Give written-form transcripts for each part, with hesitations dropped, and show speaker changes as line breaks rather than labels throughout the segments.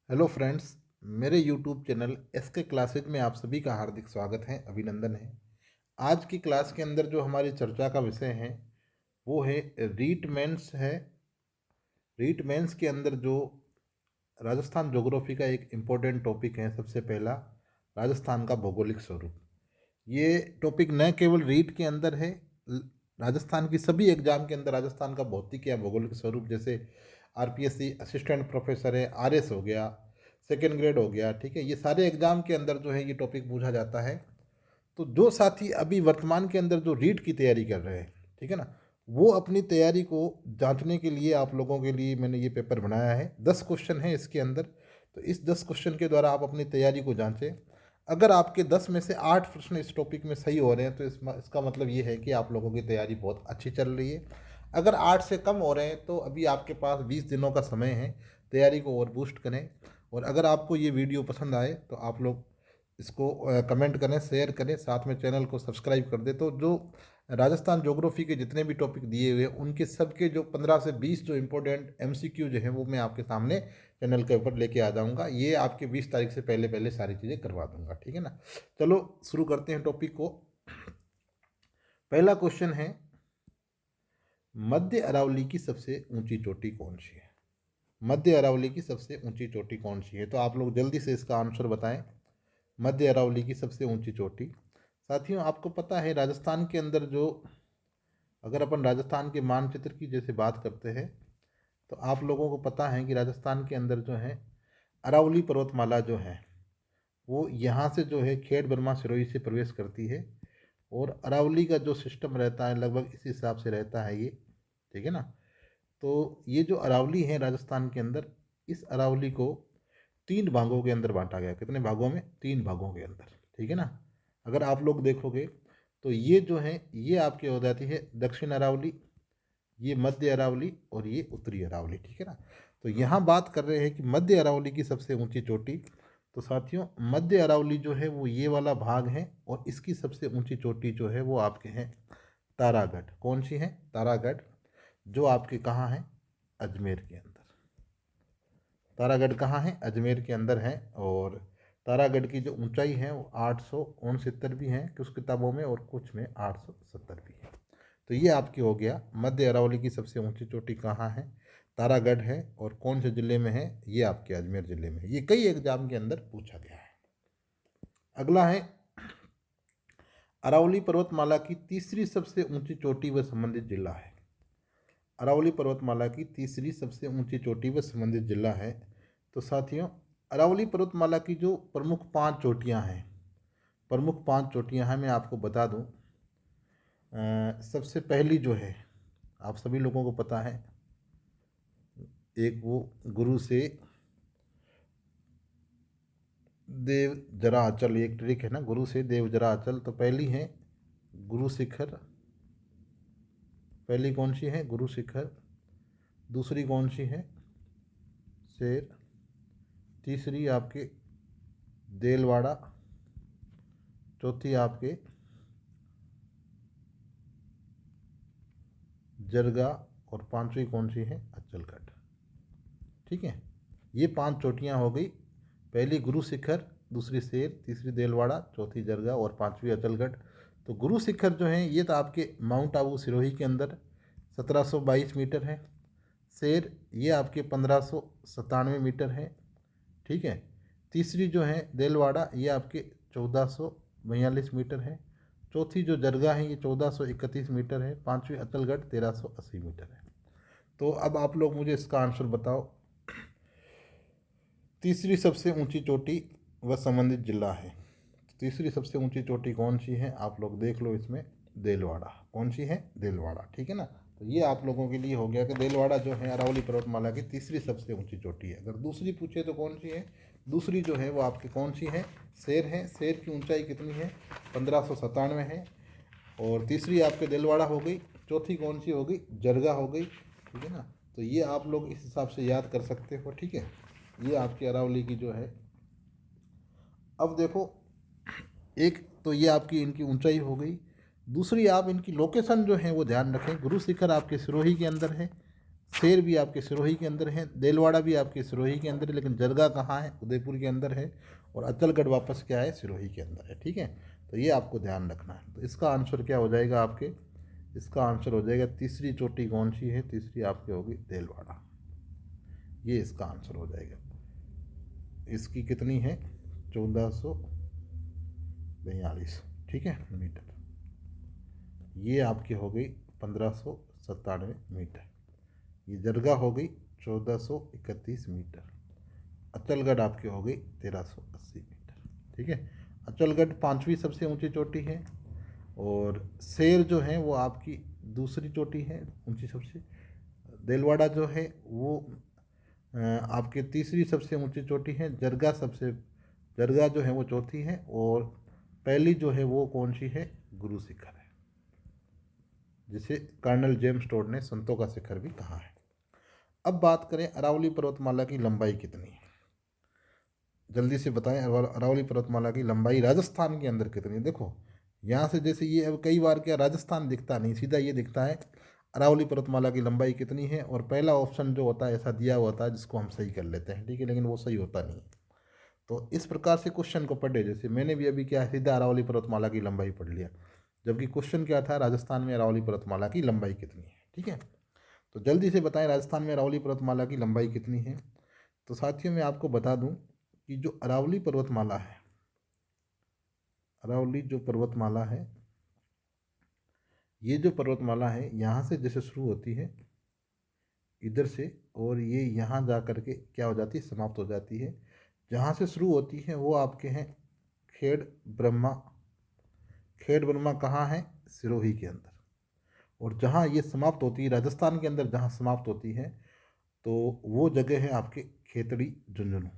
Hello friends, मेरे YouTube channel SK classes में आप सभी का हार्दिक स्वागत है, अभिनंदन है। आज की क्लास के अंदर जो हमारी चर्चा का विषय है वो है रीट मेंस है। रीट मेंस के अंदर जो राजस्थान ज्योग्राफी का एक इम्पोर्टेंट टॉपिक है, सबसे पहला राजस्थान का भौगोलिक स्वरूप। ये टॉपिक न केवल रीट के अंदर है, राजस्थान की सभी एग्जाम के अंदर राजस्थान का भौतिक या भौगोलिक स्वरूप, जैसे आरपीएससी असिस्टेंट प्रोफेसर है, आरएस हो गया, सेकेंड ग्रेड हो गया, ठीक है, ये सारे एग्जाम के अंदर जो है ये टॉपिक पूछा जाता है। तो जो साथी अभी वर्तमान के अंदर जो रीट की तैयारी कर रहे हैं, ठीक है ना, वो अपनी तैयारी को जांचने के लिए आप लोगों के लिए मैंने ये पेपर बनाया है। 10 क्वेश्चन है इसके अंदर। तो इस 10 क्वेश्चन के द्वारा आप अपनी तैयारी को जांचें। अगर आपके 10 में से 8 प्रश्न इस टॉपिक में सही हो रहे हैं तो इसका मतलब ये है कि आप लोगों की तैयारी बहुत अच्छी चल रही है। अगर 8 से कम हो रहे हैं तो अभी आपके पास 20 दिनों का समय है, तैयारी को और बूस्ट करें। और अगर आपको ये वीडियो पसंद आए तो आप लोग इसको कमेंट करें, शेयर करें, साथ में चैनल को सब्सक्राइब कर दें। तो जो राजस्थान ज्योग्राफी के जितने भी टॉपिक दिए हुए हैं उनके सबके जो 15 से 20 जो इम्पोर्टेंट एमसीक्यू जो हैं वो मैं आपके सामने चैनल के ऊपर लेके आ जाऊंगा। ये आपके 20 तारीख से पहले पहले सारी चीज़ें करवा दूंगा, ठीक है ना। चलो शुरू करते हैं टॉपिक को। पहला क्वेश्चन है, मध्य अरावली की सबसे ऊंची चोटी कौन सी है? मध्य अरावली की सबसे ऊंची चोटी कौन सी है? तो आप लोग जल्दी से इसका आंसर बताएं। मध्य अरावली की सबसे ऊंची चोटी। साथियों, आपको पता है राजस्थान के अंदर जो, अगर अपन राजस्थान के मानचित्र की जैसे बात करते हैं तो आप लोगों को पता है कि राजस्थान के अंदर जो है अरावली पर्वतमाला जो है वो यहाँ से जो है खेड़ बर्मा सिरोही से प्रवेश करती है। और अरावली का जो सिस्टम रहता है लगभग इस हिसाब से रहता है ये, ठीक है ना। तो ये जो अरावली है राजस्थान के अंदर, इस अरावली को 3 भागों के अंदर बांटा गया। कितने भागों में? 3 भागों के अंदर, ठीक है ना। अगर आप लोग देखोगे तो ये जो है ये आपकी हो जाती है दक्षिण अरावली, ये मध्य अरावली और ये उत्तरी अरावली, ठीक है ना। तो यहाँ बात कर रहे हैं कि मध्य अरावली की सबसे ऊंची चोटी। तो साथियों, मध्य अरावली जो है वो ये वाला भाग है और इसकी सबसे ऊंची चोटी जो है वो आपके हैं तारागढ़। कौन सी है? तारागढ़, जो आपके कहाँ है? अजमेर के अंदर। तारागढ़ कहाँ है? अजमेर के अंदर है। और तारागढ़ की जो ऊंचाई है वो 869 भी है कुछ किताबों में और कुछ में 870 भी है। तो ये आपकी हो गया मध्य अरावली की सबसे ऊंची चोटी कहाँ है? तारागढ़ है। और कौन से ज़िले में है? ये आपके अजमेर ज़िले में है। ये कई एग्जाम के अंदर पूछा गया है। अगला है, अरावली पर्वतमाला की तीसरी सबसे ऊंची चोटी व संबंधित जिला है। अरावली पर्वतमाला की तीसरी सबसे ऊंची चोटी व संबंधित जिला है। तो साथियों, अरावली पर्वतमाला की जो प्रमुख 5 चोटियां हैं, प्रमुख 5 चोटियां हैं, मैं आपको बता दूं। सबसे पहली जो है आप सभी लोगों को पता है, एक वो गुरु से देव जरा अचल, एक ट्रिक है ना, गुरु से देव जरा अचल। तो पहली है गुरु शिखर। पहली कौन सी है? गुरु शिखर। दूसरी कौन सी है? शेर। तीसरी आपके देलवाड़ा। चौथी आपके जरगा। और पांचवी कौन सी है? अचलगढ़, ठीक है। ये 5 चोटियां हो गई। पहली गुरु शिखर, दूसरी शेर, तीसरी देलवाड़ा, चौथी जरगा और पांचवी अचलगढ़। तो गुरु शिखर जो है ये तो आपके माउंट आबू सिरोही के अंदर 1722 मीटर है। शेर ये आपके 1597 मीटर है, ठीक है। तीसरी जो है देलवाड़ा ये आपके 1442 मीटर है। चौथी जो जरगा है ये 1431 मीटर है। पांचवी अचलगढ़ 1380 मीटर है। तो अब आप लोग मुझे इसका आंसर बताओ। तीसरी सबसे ऊंची चोटी व संबंधित जिला है। तीसरी सबसे ऊंची चोटी कौन सी है? आप लोग देख लो इसमें, देलवाड़ा। कौन सी है? देलवाड़ा, ठीक है ना। तो ये आप लोगों के लिए हो गया कि देलवाड़ा जो है अरावली पर्वतमाला की तीसरी सबसे ऊंची चोटी है। अगर दूसरी पूछे तो कौन सी है? दूसरी जो है वो आपकी कौन सी है? शेर है। शेर की ऊंचाई कितनी है? 1597 है। और तीसरी आपके देलवाड़ा हो गई। चौथी कौन सी हो गई? जरगा हो गई, ठीक है ना। तो ये आप लोग इस हिसाब से याद कर सकते हो, ठीक है। ये आपकी अरावली की जो है। अब देखो, एक तो ये आपकी इनकी ऊंचाई हो गई। दूसरी आप इनकी लोकेशन जो है वो ध्यान रखें। गुरु शिखर आपके सिरोही के अंदर है। शेर भी आपके सिरोही के अंदर है, देलवाड़ा भी आपके सिरोही के अंदर है, लेकिन जरगा कहाँ है, उदयपुर के अंदर है, और अचलगढ़ वापस क्या है, सिरोही के अंदर है। ठीक है, तो ये आपको ध्यान रखना है। तो इसका आंसर क्या हो जाएगा आपके, इसका आंसर हो जाएगा तीसरी चोटी कौन सी है, तीसरी आपकी होगी देलवाड़ा, ये इसका आंसर हो जाएगा। इसकी कितनी है, 1442, ठीक है, मीटर। ये आपकी हो गई 1597 मीटर। ये जरगा हो गई 1431 मीटर। अचलगढ़ आपकी हो गई 1380 मीटर। ठीक है, अचलगढ़ पांचवी सबसे ऊंची चोटी है, और शेर जो है वो आपकी दूसरी चोटी है ऊंची सबसे। देलवाड़ा जो है वो आपकी तीसरी सबसे ऊंची चोटी है। जरगा जो है वो चौथी है, और पहली जो है वो कौन सी है, गुरु शिखर है, जिसे कर्नल जेम्स टोड ने संतों का शिखर भी कहा है। अब बात करें अरावली पर्वतमाला की लंबाई कितनी है, जल्दी से बताएं। अरावली पर्वतमाला की लंबाई राजस्थान के अंदर कितनी है। देखो यहाँ से जैसे ये अब कई बार क्या राजस्थान दिखता नहीं, सीधा ये दिखता है अरावली पर्वतमाला की लंबाई कितनी है, और पहला ऑप्शन जो होता है ऐसा दिया हुआ होता है जिसको हम सही कर लेते हैं। ठीक है, लेकिन वो सही होता नहीं है। तो इस प्रकार से क्वेश्चन को पढ़े, जैसे मैंने भी अभी क्या है, सीधा अरावली पर्वतमाला की लंबाई पढ़ लिया, जबकि क्वेश्चन क्या था, राजस्थान में अरावली पर्वतमाला की लंबाई कितनी है। ठीक है, तो जल्दी से बताएं राजस्थान में अरावली पर्वतमाला की लंबाई कितनी है। तो साथियों मैं आपको बता दूं कि जो अरावली पर्वतमाला है, अरावली जो पर्वतमाला है, ये जो पर्वतमाला है यहाँ से जैसे शुरू होती है इधर से, और ये यहाँ जा कर के क्या हो जाती है, समाप्त हो जाती है। जहाँ से शुरू होती है वो आपके हैं खेड़ ब्रह्मा। खेड़ ब्रह्मा कहाँ है, सिरोही के अंदर। और जहाँ ये समाप्त होती है राजस्थान के अंदर, जहाँ समाप्त होती है तो वो जगह है आपके खेतड़ी झुंझुनू।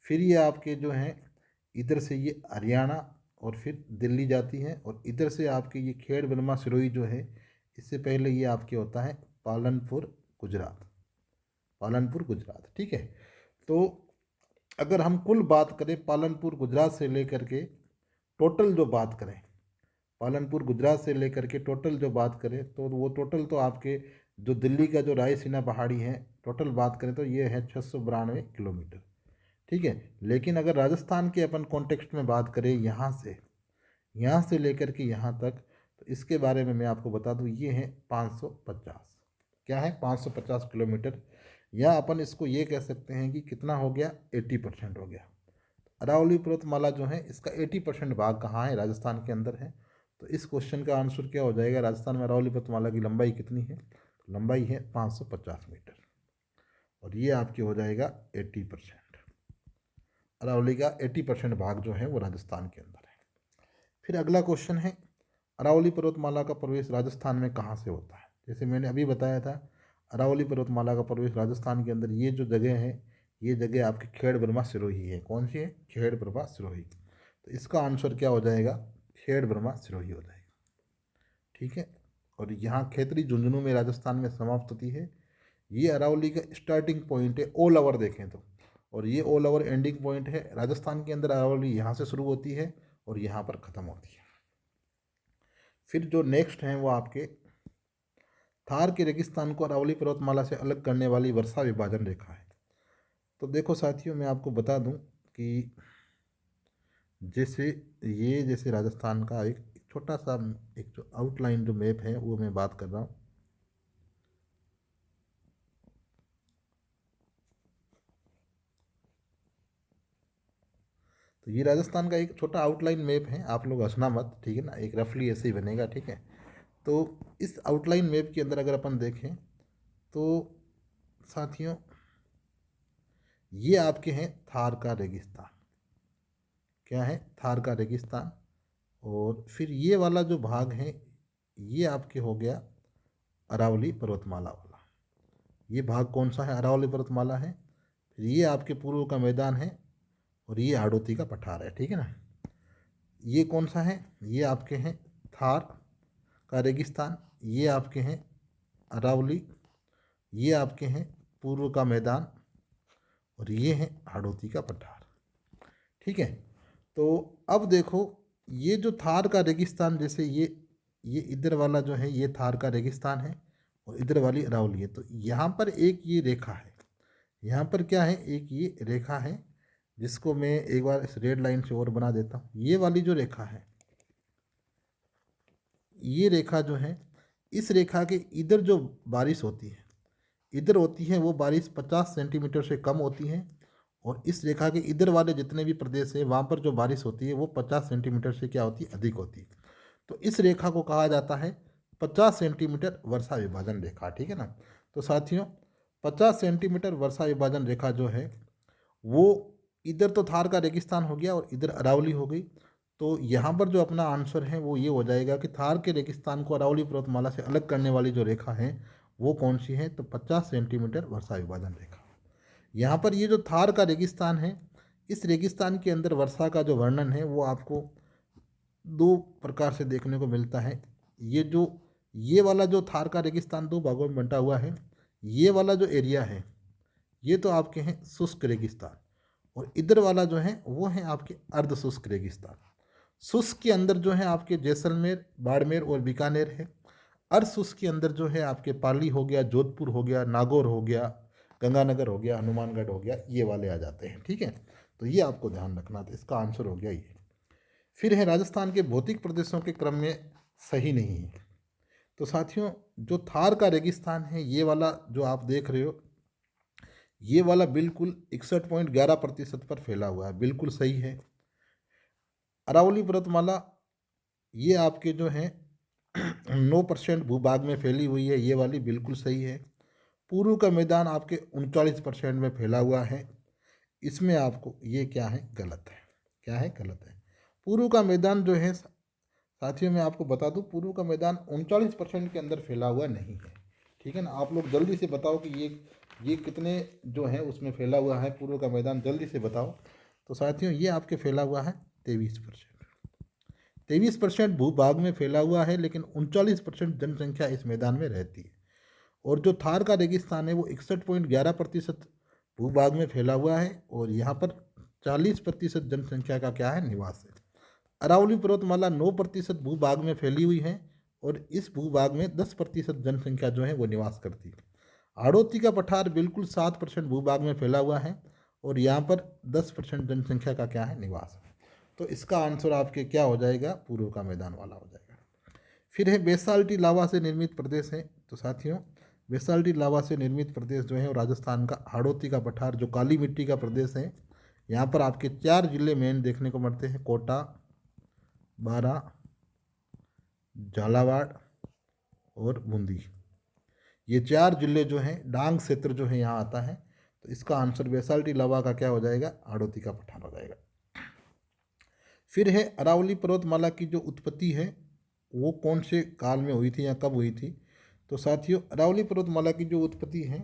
फिर ये आपके जो हैं इधर से ये हरियाणा और फिर दिल्ली जाती है, और इधर से आपके ये खेड़ ब्रह्मा सिरोही जो है, इससे पहले ये आपके होता है पालनपुर गुजरात, पालनपुर गुजरात। ठीक है, तो अगर हम कुल बात करें पालनपुर गुजरात से लेकर के टोटल जो बात करें, पालनपुर गुजरात से लेकर के टोटल जो बात करें, तो वो टोटल तो आपके जो दिल्ली का जो रायसीना पहाड़ी है टोटल बात करें तो ये है 692 किलोमीटर। ठीक है, लेकिन अगर राजस्थान के अपन कॉन्टेक्स्ट में बात करें यहाँ से लेकर के यहाँ तक, तो इसके बारे में मैं आपको बता दूँ, ये है 550, क्या है 550 किलोमीटर, या अपन इसको ये कह सकते हैं कि कितना हो गया, 80% हो गया। अरावली पर्वतमाला जो है इसका 80% भाग कहाँ है, राजस्थान के अंदर है। तो इस क्वेश्चन का आंसर क्या हो जाएगा, राजस्थान में अरावली पर्वतमाला की लंबाई कितनी है, तो लंबाई है 550 मीटर, और ये आपकी हो जाएगा 80%। अरावली का 80% भाग जो है वो राजस्थान के अंदर है। फिर अगला क्वेश्चन है, अरावली पर्वतमाला का प्रवेश राजस्थान में कहाँ से होता है। जैसे मैंने अभी बताया था, अरावली पर्वतमाला का प्रवेश राजस्थान के अंदर ये जो जगह है, ये जगह आपकी खेड़ ब्रह्मा सिरोही है। कौन सी है, खेड़ ब्रह्मा सिरोही। तो इसका आंसर क्या हो जाएगा, खेड़ ब्रह्मा सिरोही हो जाएगा। ठीक है, और यहाँ खेतड़ी झुंझुनू में राजस्थान में समाप्त होती है। ये अरावली का स्टार्टिंग पॉइंट है ऑल ओवर देखें तो, और ये ऑल ओवर एंडिंग पॉइंट है। राजस्थान के अंदर अरावली यहाँ से शुरू होती है और यहाँ पर ख़त्म होती है। फिर जो नेक्स्ट हैं वो आपके थार के रेगिस्तान को अरावली पर्वतमाला से अलग करने वाली वर्षा विभाजन रेखा है। तो देखो साथियों मैं आपको बता दूं कि जैसे राजस्थान का एक छोटा सा एक जो आउटलाइन जो मैप है वो मैं बात कर रहा हूँ। तो ये राजस्थान का एक छोटा आउटलाइन मैप है, आप लोग हंसना मत, ठीक है ना, एक रफली ऐसे ही बनेगा। ठीक है, तो इस आउटलाइन मैप के अंदर अगर अपन देखें तो साथियों ये आपके हैं थार का रेगिस्तान, क्या है, थार का रेगिस्तान। और फिर ये वाला जो भाग है ये आपके हो गया अरावली पर्वतमाला वाला। ये भाग कौन सा है, अरावली पर्वतमाला है। फिर ये आपके पूर्व का मैदान है, और ये हाड़ौती का पठार है। ठीक है ना, ये कौन सा है, ये आपके हैं थार का रेगिस्तान, ये आपके हैं अरावली, ये आपके हैं पूर्व का मैदान, और ये है हाड़ौती का पठार। ठीक है, तो अब देखो ये जो थार का रेगिस्तान, जैसे ये इधर वाला जो है ये थार का रेगिस्तान है, और इधर वाली अरावली है। तो यहाँ पर एक ये रेखा है, यहाँ पर क्या है, एक ये रेखा है जिसको मैं एक बार इस रेड लाइन से और बना देता हूँ। ये वाली जो रेखा है, ये रेखा जो है, इस रेखा के इधर जो बारिश होती है, इधर होती है वो बारिश 50 सेंटीमीटर से कम होती है, और इस रेखा के इधर वाले जितने भी प्रदेश है वहाँ पर जो बारिश होती है वो 50 सेंटीमीटर से क्या होती है, अधिक होती है। तो इस रेखा को कहा जाता है 50 सेंटीमीटर वर्षा विभाजन रेखा, ठीक है ना। तो साथियों 50 सेंटीमीटर वर्षा विभाजन रेखा जो है वो इधर तो थार का रेगिस्तान हो गया और इधर अरावली हो गई। तो यहाँ पर जो अपना आंसर है वो ये हो जाएगा कि थार के रेगिस्तान को अरावली पर्वतमाला से अलग करने वाली जो रेखा है वो कौन सी है, तो 50 सेंटीमीटर वर्षा विभाजन रेखा। यहाँ पर ये जो थार का रेगिस्तान है, इस रेगिस्तान के अंदर वर्षा का जो वर्णन है वो आपको दो प्रकार से देखने को मिलता है। ये वाला जो थार का रेगिस्तान दो भागों में बंटा हुआ है, ये वाला जो एरिया है ये तो आपके हैं शुष्क रेगिस्तान, और इधर वाला जो है वो है आपके अर्ध शुष्क रेगिस्तान। शुष्क के अंदर जो है आपके जैसलमेर, बाड़मेर और बीकानेर है। अर्ध शुष्क के अंदर जो है आपके पाली हो गया, जोधपुर हो गया, नागौर हो गया, गंगानगर हो गया, हनुमानगढ़ हो गया, ये वाले आ जाते हैं, ठीक है। तो ये आपको ध्यान रखना था, इसका आंसर हो गया ये। फिर है राजस्थान के भौतिक प्रदेशों के क्रम में सही नहीं है। तो साथियों जो थार का रेगिस्तान है ये वाला जो आप देख रहे हो, ये वाला बिल्कुल 61.11% पर फैला हुआ है, बिल्कुल सही है। अरावली पर्वतमाला ये आपके जो है 9% भूभाग में फैली हुई है, ये वाली बिल्कुल सही है। पूर्व का मैदान आपके 39% में फैला हुआ है, इसमें आपको ये क्या है, गलत है। क्या है, गलत है। पूर्व का मैदान जो है साथियों मैं आपको बता दूं, पूर्व का मैदान 39% के अंदर फैला हुआ नहीं है, ठीक है ना। आप लोग जल्दी से बताओ कि ये कितने जो है उसमें फैला हुआ है पूर्व का मैदान, जल्दी से बताओ। तो साथियों ये आपके फैला हुआ है 23%। 23% भूभाग में फैला हुआ है, लेकिन 39% जनसंख्या इस मैदान में रहती है। और जो थार का रेगिस्तान है वो 61.11% भूभाग में फैला हुआ है, और यहाँ पर 40% जनसंख्या का क्या है, निवास है। अरावली पर्वतमाला 9% भूभाग में फैली हुई है, और इस भूभाग में 10% जनसंख्या जो है वो निवास करती है। हाड़ौती का पठार बिल्कुल 7% भूभाग में फैला हुआ है, और यहाँ पर 10% जनसंख्या का क्या है, निवास है। तो इसका आंसर आपके क्या हो जाएगा, पूर्व का मैदान वाला हो जाएगा। फिर है बेसाल्टी लावा से निर्मित प्रदेश है। तो साथियों बेसाल्टी लावा से निर्मित प्रदेश जो है वो राजस्थान का हाड़ौती का पठार, जो काली मिट्टी का प्रदेश है। यहाँ पर आपके 4 जिले मेन देखने को मिलते हैं, कोटा, बारा, झालावाड़ और बूंदी। ये 4 जिले जो हैं, डांग क्षेत्र जो है यहाँ आता है। तो इसका आंसर बेसाल्टी लावा का क्या हो जाएगा, हाड़ौती का पठार हो जाएगा। फिर है अरावली पर्वतमाला की जो उत्पत्ति है वो कौन से काल में हुई थी या कब हुई थी। तो साथियों अरावली पर्वतमाला की जो उत्पत्ति है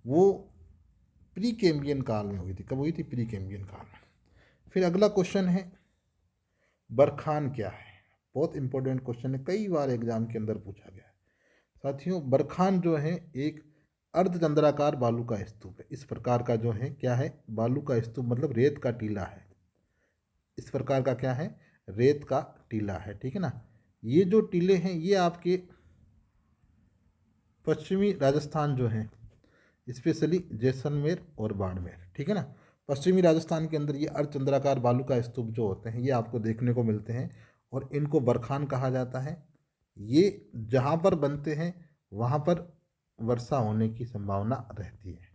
वो प्री कैम्बियन काल में हुई थी। कब हुई थी, प्री कैम्बियन काल में। फिर अगला क्वेश्चन है बरखान क्या है। बहुत इंपॉर्टेंट क्वेश्चन है, कई बार एग्जाम के अंदर पूछा गया है। साथियों बरखान जो है एक अर्धचंद्राकार बालू का स्तूप है। इस प्रकार का जो है क्या है, बालू का स्तूप मतलब रेत का टीला है। इस प्रकार का क्या है, रेत का टीला है, ठीक है ना। ये जो टीले हैं ये आपके पश्चिमी राजस्थान जो है, स्पेशली जैसलमेर और बाड़मेर, ठीक है ना। पश्चिमी राजस्थान के अंदर ये अर्धचंद्राकार बालू का स्तूप जो होते हैं ये आपको देखने को मिलते हैं, और इनको बरखान कहा जाता है। ये जहाँ पर बनते हैं वहाँ पर वर्षा होने की संभावना रहती है,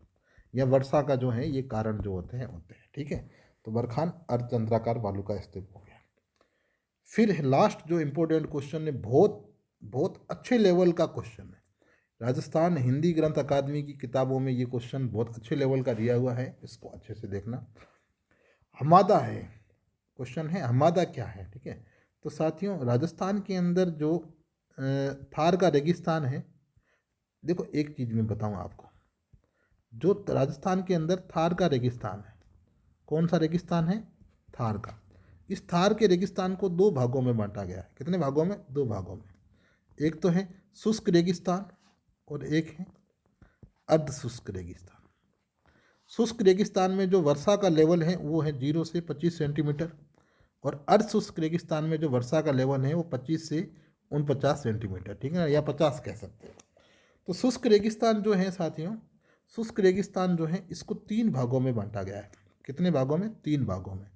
या वर्षा का जो है ये कारण जो होते हैं, ठीक है। तो बरखान अर्धचंद्राकार बालू का स्तूप हो गया। फिर लास्ट जो इम्पोर्टेंट क्वेश्चन है, बहुत बहुत अच्छे लेवल का क्वेश्चन है। राजस्थान हिंदी ग्रंथ अकादमी की किताबों में ये क्वेश्चन बहुत अच्छे लेवल का दिया हुआ है, इसको अच्छे से देखना। हमादा है, क्वेश्चन है हमादा क्या है, ठीक है। तो साथियों राजस्थान के अंदर जो थार का रेगिस्तान है, देखो एक चीज़ मैं बताऊं आपको, जो राजस्थान के अंदर थार का रेगिस्तान है, कौन सा रेगिस्तान है, थार का। इस थार के रेगिस्तान को 2 भागों में बांटा गया है। कितने भागों में, 2 भागों में। एक तो है शुष्क रेगिस्तान और एक है अर्ध शुष्क रेगिस्तान। शुष्क रेगिस्तान में जो वर्षा का लेवल है वो है 0 से 25 सेंटीमीटर, और अर्ध शुष्क रेगिस्तान में जो वर्षा का लेवल है वो 25 से 49 सेंटीमीटर, ठीक है ना, या 50 कह सकते हैं। तो शुष्क रेगिस्तान जो है साथियों, शुष्क रेगिस्तान जो है इसको 3 भागों में बांटा गया है। कितने भागों में? 3 भागों में।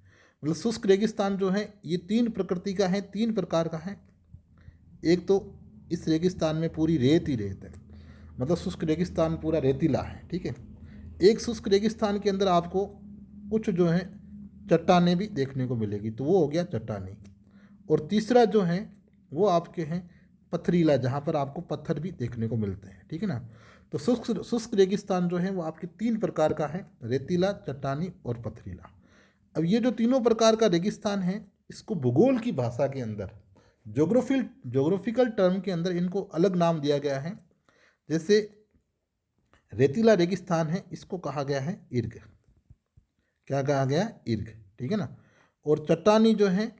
मतलब शुष्क रेगिस्तान जो है ये 3 प्रकृति का है, 3 प्रकार का है। एक तो इस रेगिस्तान में पूरी रेत ही रेत है, मतलब शुष्क रेगिस्तान पूरा रेतीला है, ठीक है। एक शुष्क रेगिस्तान के अंदर आपको कुछ जो है चट्टानें भी देखने को मिलेगी, तो वो हो गया चट्टानी। और तीसरा जो है वो आपके हैं पथरीला, जहाँ पर आपको पत्थर भी देखने को मिलते हैं, ठीक है ना। तो शुष्क शुष्क रेगिस्तान जो है वो आपके 3 प्रकार का है, रेतीला, चट्टानी और पथरीला। अब ये जो तीनों प्रकार का रेगिस्तान है, इसको भूगोल की भाषा के अंदर जोग्राफिकल टर्म के अंदर इनको अलग नाम दिया गया है। जैसे रेतीला रेगिस्तान है, इसको कहा गया है इर्ग। क्या कहा गया? इर्ग, ठीक है ना। और चट्टानी जो है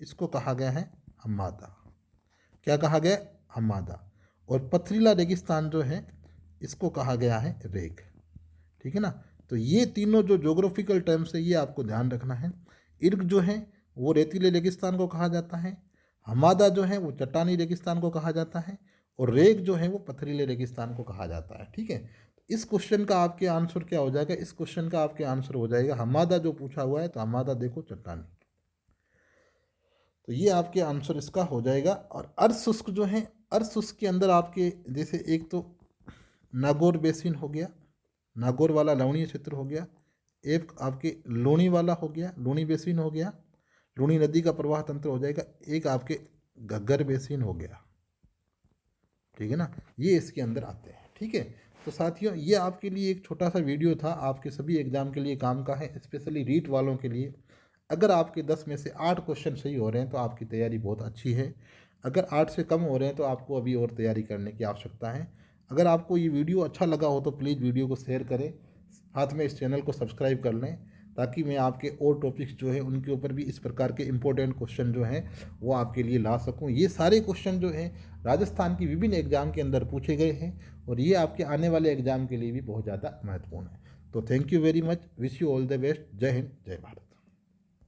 इसको कहा गया है हम्मादा। क्या कहा गया? हम्मादा। और पथरीला रेगिस्तान जो है इसको कहा गया है रेग, ठीक है ना। तो ये तीनों जो जोग्राफिकल टर्म्स है ये आपको ध्यान रखना है। इर्ग जो है वो रेतीले रेगिस्तान को कहा जाता है, हमादा जो है वो चट्टानी रेगिस्तान को कहा जाता है, और रेग जो है वो पथरीले रेगिस्तान को कहा जाता है, ठीक है। इस क्वेश्चन का आपके आंसर क्या हो जाएगा? इस क्वेश्चन का आपके आंसर हो जाएगा हमादा, जो पूछा हुआ है तो हमादा देखो चट्टानी। तो ये आपके आंसर इसका हो जाएगा। और अर्ध शुष्क जो है, अर्ध शुष्क के अंदर आपके जैसे एक तो नागौर बेसिन हो गया, नागौर वाला लवणीय क्षेत्र हो गया, एक आपके लूणी वाला हो गया, लूणी बेसिन हो गया, लूणी नदी का प्रवाह तंत्र हो जाएगा, एक आपके घग्गर बेसिन हो गया, ठीक है ना। ये इसके अंदर आते हैं, ठीक है। तो साथियों ये आपके लिए एक छोटा सा वीडियो था, आपके सभी एग्जाम के लिए काम का है, स्पेशली रीट वालों के लिए। अगर आपके 10 में से 8 क्वेश्चन सही हो रहे हैं तो आपकी तैयारी बहुत अच्छी है। अगर 8 से कम हो रहे हैं तो आपको अभी और तैयारी करने की आवश्यकता है। अगर आपको ये वीडियो अच्छा लगा हो तो प्लीज़ वीडियो को शेयर करें, साथ में इस चैनल को सब्सक्राइब कर लें, ताकि मैं आपके और टॉपिक्स जो है उनके ऊपर भी इस प्रकार के इंपॉर्टेंट क्वेश्चन जो हैं वो आपके लिए ला सकूं। ये सारे क्वेश्चन जो हैं राजस्थान की विभिन्न एग्जाम के अंदर पूछे गए हैं, और ये आपके आने वाले एग्जाम के लिए भी बहुत ज़्यादा महत्वपूर्ण है। तो thank you very much, wish you all the best. जय हिंद, जय भारत।